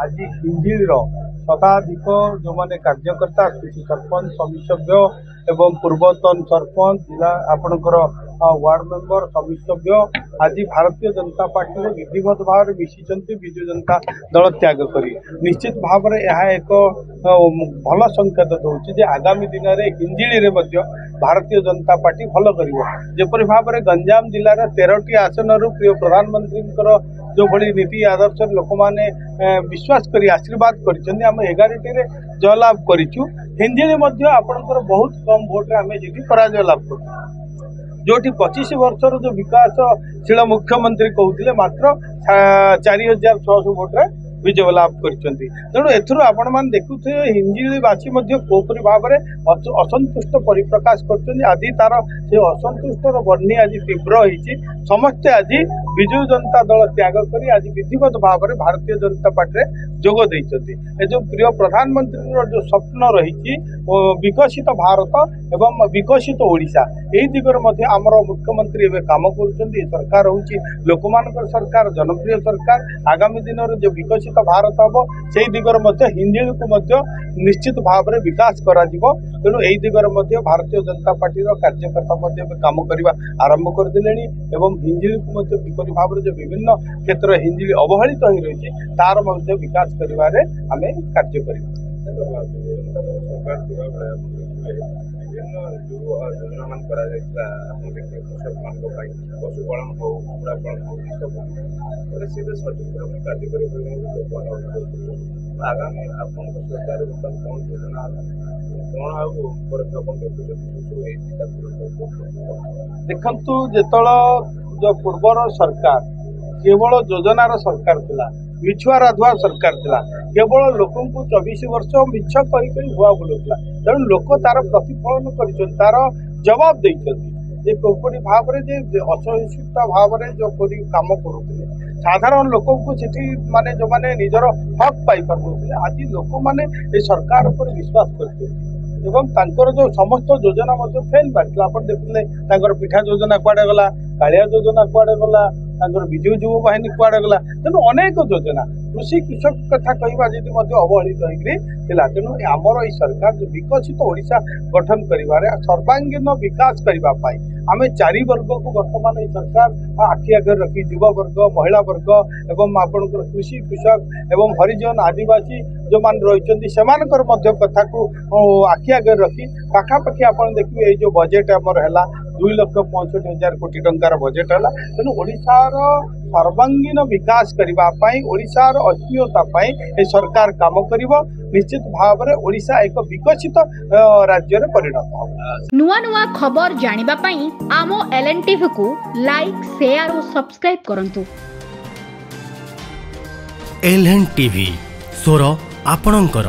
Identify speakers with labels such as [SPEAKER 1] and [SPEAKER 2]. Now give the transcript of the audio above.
[SPEAKER 1] आज हिंजिर शताधिक जो मैंने कार्यकर्ता कृषि सरपंच समिति सभ्य एवं पूर्वतन सरपंच जिला आपणकर वार्ड मेंबर समिति सभ्य आज भारतीय जनता पार्टी में विधिवत भाव में मिशिंट विजु जनता दल त्याग करी निश्चित भाव में यह एक भल संकेत दूसरी आगामी दिन में हिंजिली भारतीय जनता पार्टी भल करपरी भाव में गंजाम जिलार 13टी आसन प्रिय प्रधानमंत्री जो भली नीति आदर्श लोक मैंने विश्वास करी आशीर्वाद कर 11टी जयलाभ करूँ हिंजिली आपणकर बहुत कम भोट्रे आम जी पराजय लाभ कर जो 25 वर्षर जो विकासशील मुख्यमंत्री कहते मात्र 4600 भोट्रे विजय लाभ कर तेणु एथुर आपण मैंने देखुए हिंजिलीवासी कोपरी भाव में असंतुष्ट परिप्रकाश कर आदि तार से असंतुष्टर बन्ही आज तीव्र होती समस्ते आज विजु जनता दल त्याग कर आज विधिवत भाव में भारतीय जनता पार्टी जोग देते जो प्रिय प्रधानमंत्री जो स्वप्न रही विकसित भारत एवं विकसित ओडिशा यही दिगरे आमर मुख्यमंत्री एवं काम कर सरकार हूँ लोक सरकार जनप्रिय सरकार आगामी दिन में जो विकसित भारत हम से दिगरे हिंजिली को निश्चित भाव में विकास करा तेणु यही दिगरे भारतीय जनता पार्टी कार्यकर्ता काम करने आरंभ करदे एवं हिंजिली को किपरि भाव में जो विभिन्न क्षेत्र हिंजिली अवहेलित हो रही तार विकास करिवारे आमे कार्य करिबा योजना मान करा जायतिला हम देखि कृषक मान को पाई पशुपालन हो कुकुड़ा पालन हो सब और सीधे सटीक भाव में कार्य करि आगामी आपन सरकार कौन योजना कौन आउ अपन देखंतु जेतळ जो पूर्वर सरकार केवल योजनार सरकार थिला मिछुआ राधुआ सरकार थिला केवल लोक 24 वर्ष मिछ कही हुआ बोलूला तेणु लोक तार प्रतिफलन कर तार जवाब देते कोपरी भाव में असहिष्णुता भाव में जो कम करुले साधारण लोक माने जो माने निजर हक पाई पारे आज लोक मैंने सरकार पर विश्वास करते एवं तांकर जो समस्त योजना फेल मारता आप देखते पिठा योजना कुआडे गला कालिया योजना कुआडे गला विजु युव बाहिनी कुआडे गला तेणु अनेक योजना कृषि कृषक कथा कहवा जी अवहेलित होता तेणु आमर ये सरकार जो विकसित ओडिशा गठन करिवारे सर्वांगीन विकास करने आम 4 वर्ग को वर्तमान ये सरकार आखि आगे रखी युवा वर्ग महिला वर्ग एवं आपंकर कृषि कृषक एवं हरिजन आदिवासी जो मान रही से कथा को आखि आगे रखी पाखापाखि आप देखिए जो बजेट आमर है 2,65,000 कोटी टंकार बजेट है तेणु ओडिशार सर्वांगीन विकास करने ओडिशार अस्मितापी ये सरकार काम करिवो निश्चित भाव में ओडिशा एक विकसित राज्य रे परिणत हो
[SPEAKER 2] नुआ नुआ खबर जानिबा पई आमो एलएनटीवी को लाइक शेयर और सब्सक्राइब करंतु।
[SPEAKER 3] एलएनटीवी स्वर आपणंकर।